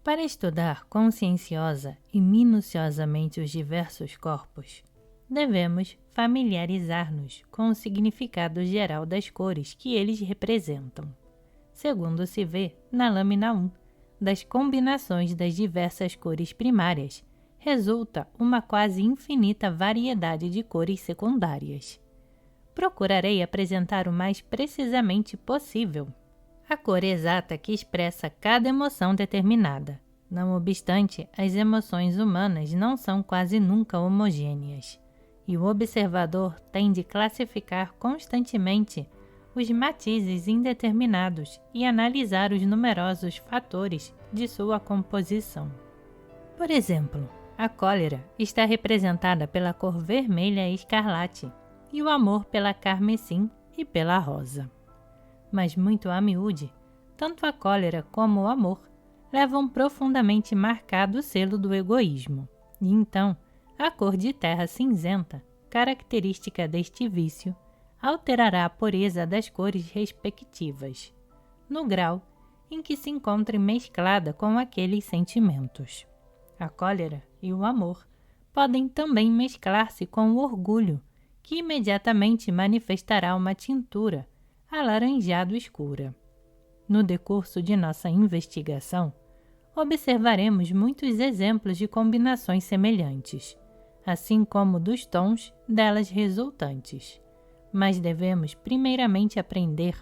Para estudar conscienciosa e minuciosamente os diversos corpos, devemos familiarizar-nos com o significado geral das cores que eles representam, segundo se vê na lâmina 1, das combinações das diversas cores primárias, resulta uma quase infinita variedade de cores secundárias. Procurarei apresentar o mais precisamente possível a cor exata que expressa cada emoção determinada. Não obstante, as emoções humanas não são quase nunca homogêneas, e o observador tem de classificar constantemente os matizes indeterminados e analisar os numerosos fatores de sua composição. Por exemplo, a cólera está representada pela cor vermelha e escarlate, e o amor pela carmesim e pela rosa. Mas muito a miúde, tanto a cólera como o amor levam profundamente marcado o selo do egoísmo, e então a cor de terra cinzenta, característica deste vício, alterará a pureza das cores respectivas, no grau em que se encontre mesclada com aqueles sentimentos. A cólera e o amor podem também mesclar-se com o orgulho, que imediatamente manifestará uma tintura alaranjado escura. No decurso de nossa investigação, observaremos muitos exemplos de combinações semelhantes, assim como dos tons delas resultantes. Mas devemos primeiramente aprender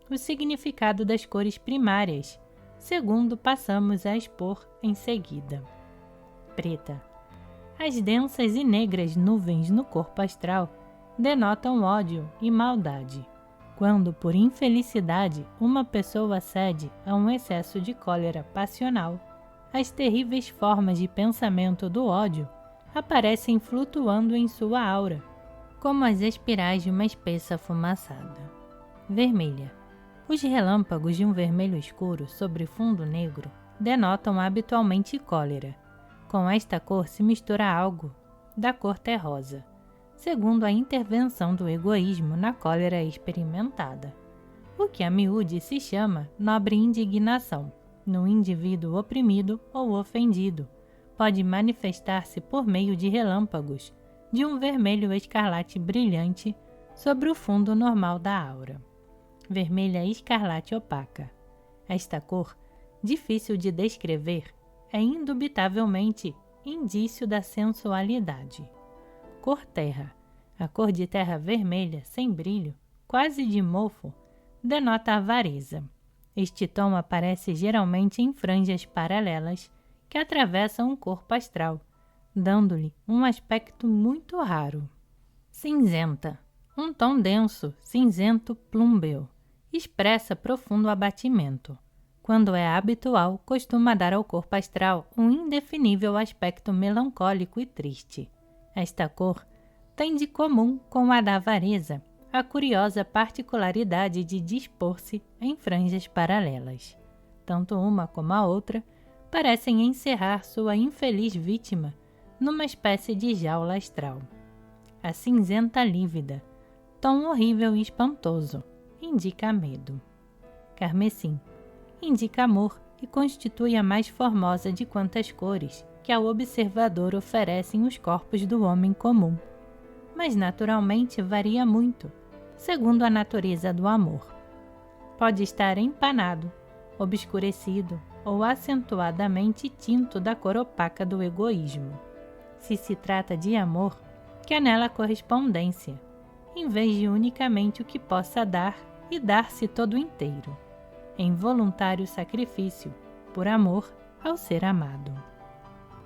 o significado das cores primárias, segundo passamos a expor em seguida. Preta. As densas e negras nuvens no corpo astral denotam ódio e maldade. Quando, por infelicidade, uma pessoa cede a um excesso de cólera passional, as terríveis formas de pensamento do ódio aparecem flutuando em sua aura, como as espirais de uma espessa fumaçada. Vermelha. Os relâmpagos de um vermelho escuro sobre fundo negro denotam habitualmente cólera. Com esta cor se mistura algo da cor terrosa, segundo a intervenção do egoísmo na cólera experimentada, o que a miúde se chama nobre indignação, no indivíduo oprimido ou ofendido. Pode manifestar-se por meio de relâmpagos de um vermelho escarlate brilhante sobre o fundo normal da aura. Vermelha escarlate opaca. Esta cor, difícil de descrever, é indubitavelmente indício da sensualidade. Cor terra. A cor de terra vermelha, sem brilho, quase de mofo, denota avareza. Este tom aparece geralmente em franjas paralelas que atravessam o corpo astral, dando-lhe um aspecto muito raro. Cinzenta. Um tom denso, cinzento plúmbeo, expressa profundo abatimento. Quando é habitual, costuma dar ao corpo astral um indefinível aspecto melancólico e triste. Esta cor tem de comum com a da avareza a curiosa particularidade de dispor-se em franjas paralelas. Tanto uma como a outra parecem encerrar sua infeliz vítima numa espécie de jaula astral. A cinzenta lívida, tom horrível e espantoso, indica medo. Carmesim. Indica amor e constitui a mais formosa de quantas cores que ao observador oferecem os corpos do homem comum, mas naturalmente varia muito, segundo a natureza do amor. Pode estar empanado, obscurecido ou acentuadamente tinto da cor opaca do egoísmo. Se se trata de amor, que há nela correspondência, em vez de unicamente o que possa dar e dar-se todo inteiro, em voluntário sacrifício, por amor ao ser amado.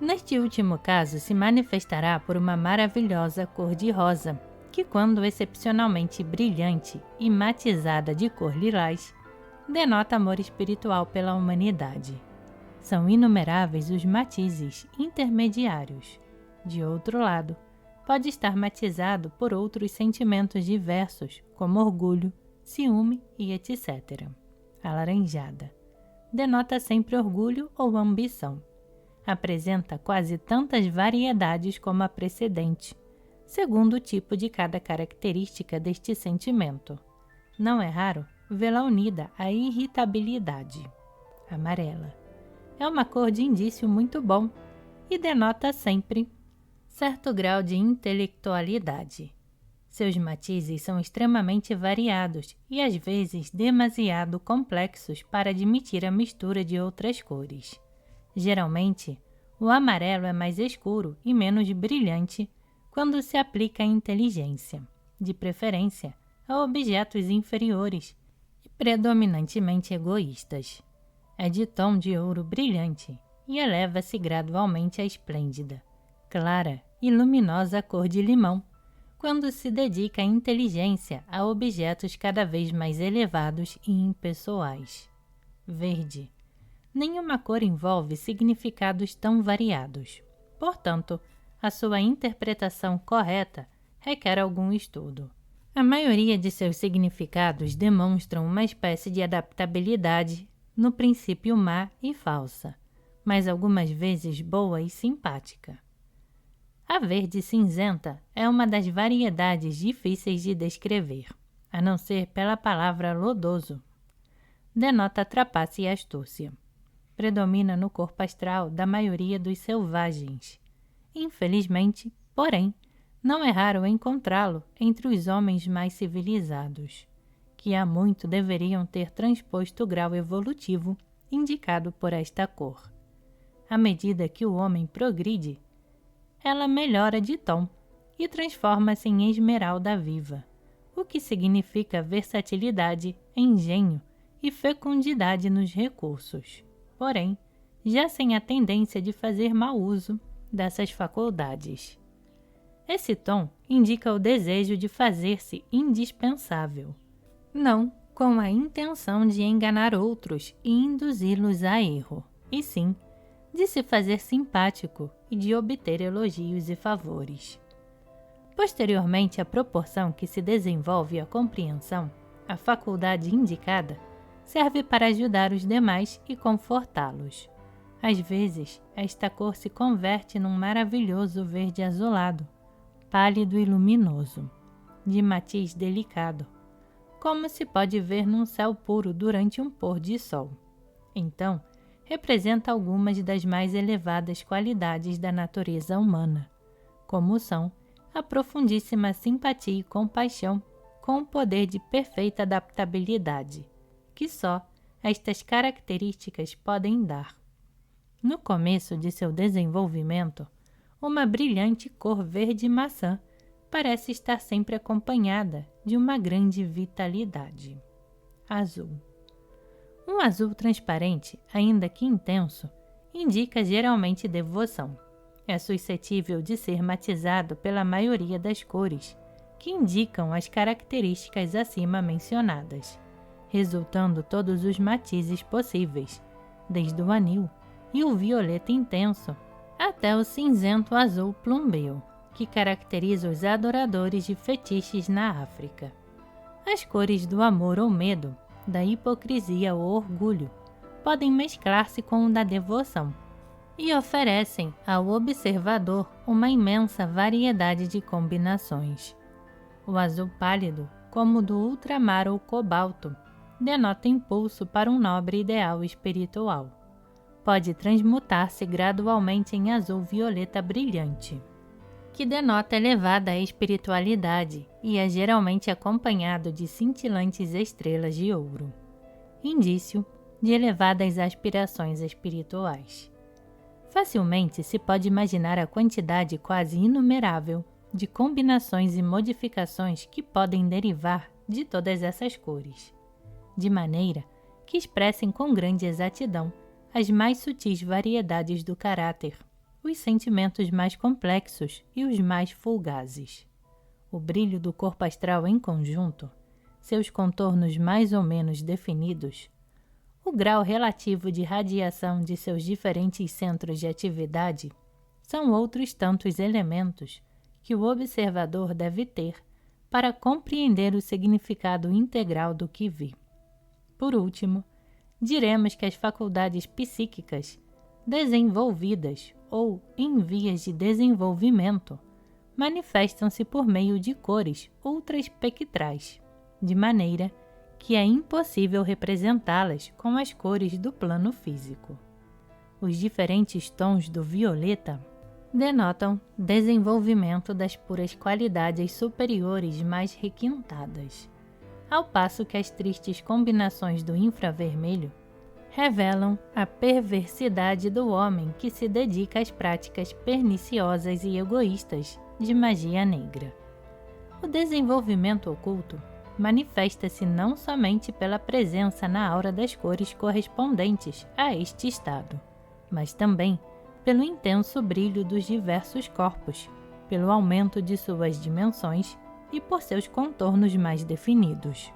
Neste último caso se manifestará por uma maravilhosa cor de rosa, que quando excepcionalmente brilhante e matizada de cor lilás, denota amor espiritual pela humanidade. São inumeráveis os matizes intermediários. De outro lado, pode estar matizado por outros sentimentos diversos, como orgulho, ciúme e etc. Alaranjada. Denota sempre orgulho ou ambição. Apresenta quase tantas variedades como a precedente, segundo o tipo de cada característica deste sentimento. Não é raro vê-la unida à irritabilidade. Amarela. é uma cor de indício muito bom e denota sempre certo grau de intelectualidade. Seus matizes são extremamente variados e às vezes demasiado complexos para admitir a mistura de outras cores. Geralmente, o amarelo é mais escuro e menos brilhante quando se aplica à inteligência, de preferência a objetos inferiores e predominantemente egoístas. É de tom de ouro brilhante e eleva-se gradualmente à esplêndida, clara e luminosa cor de limão, quando se dedica a inteligência a objetos cada vez mais elevados e impessoais. Verde. Nenhuma cor envolve significados tão variados. Portanto, a sua interpretação correta requer algum estudo. A maioria de seus significados demonstram uma espécie de adaptabilidade, no princípio má e falsa, mas algumas vezes boa e simpática. A verde cinzenta é uma das variedades difíceis de descrever, a não ser pela palavra lodoso. Denota trapaça e astúcia. Predomina no corpo astral da maioria dos selvagens. Infelizmente, porém, não é raro encontrá-lo entre os homens mais civilizados, que há muito deveriam ter transposto o grau evolutivo indicado por esta cor. À medida que o homem progride, ela melhora de tom e transforma-se em esmeralda viva, o que significa versatilidade, engenho e fecundidade nos recursos, porém, já sem a tendência de fazer mau uso dessas faculdades. Esse tom indica o desejo de fazer-se indispensável, não com a intenção de enganar outros e induzi-los a erro, e sim de se fazer simpático e de obter elogios e favores. Posteriormente à proporção que se desenvolve a compreensão, a faculdade indicada serve para ajudar os demais e confortá-los. Às vezes, esta cor se converte num maravilhoso verde azulado, pálido e luminoso, de matiz delicado, como se pode ver num céu puro durante um pôr de sol. Então, representa algumas das mais elevadas qualidades da natureza humana, como são a profundíssima simpatia e compaixão com o poder de perfeita adaptabilidade, que só estas características podem dar. No começo de seu desenvolvimento, uma brilhante cor verde maçã parece estar sempre acompanhada de uma grande vitalidade. Azul. Um azul transparente, ainda que intenso, indica geralmente devoção. É suscetível de ser matizado pela maioria das cores, que indicam as características acima mencionadas, resultando todos os matizes possíveis, desde o anil e o violeta intenso até o cinzento azul plumbeu, que caracteriza os adoradores de fetiches na África. As cores do amor ou medo, da hipocrisia ou orgulho, podem mesclar-se com o da devoção e oferecem ao observador uma imensa variedade de combinações. O azul pálido, como o do ultramar ou cobalto, denota impulso para um nobre ideal espiritual. Pode transmutar-se gradualmente em azul violeta brilhante, que denota elevada espiritualidade e é geralmente acompanhado de cintilantes estrelas de ouro, indício de elevadas aspirações espirituais. Facilmente se pode imaginar a quantidade quase inumerável de combinações e modificações que podem derivar de todas essas cores, de maneira que expressem com grande exatidão as mais sutis variedades do caráter, os sentimentos mais complexos e os mais fulgazes. O brilho do corpo astral em conjunto, seus contornos mais ou menos definidos, o grau relativo de radiação de seus diferentes centros de atividade, são outros tantos elementos que o observador deve ter para compreender o significado integral do que vê. Por último, diremos que as faculdades psíquicas desenvolvidas ou em vias de desenvolvimento manifestam-se por meio de cores ultraespectrais, de maneira que é impossível representá-las com as cores do plano físico. os diferentes tons do violeta denotam desenvolvimento das puras qualidades superiores mais requintadas, ao passo que as tristes combinações do infravermelho revelam a perversidade do homem que se dedica às práticas perniciosas e egoístas de magia negra. O desenvolvimento oculto manifesta-se não somente pela presença na aura das cores correspondentes a este estado, mas também pelo intenso brilho dos diversos corpos, pelo aumento de suas dimensões e por seus contornos mais definidos.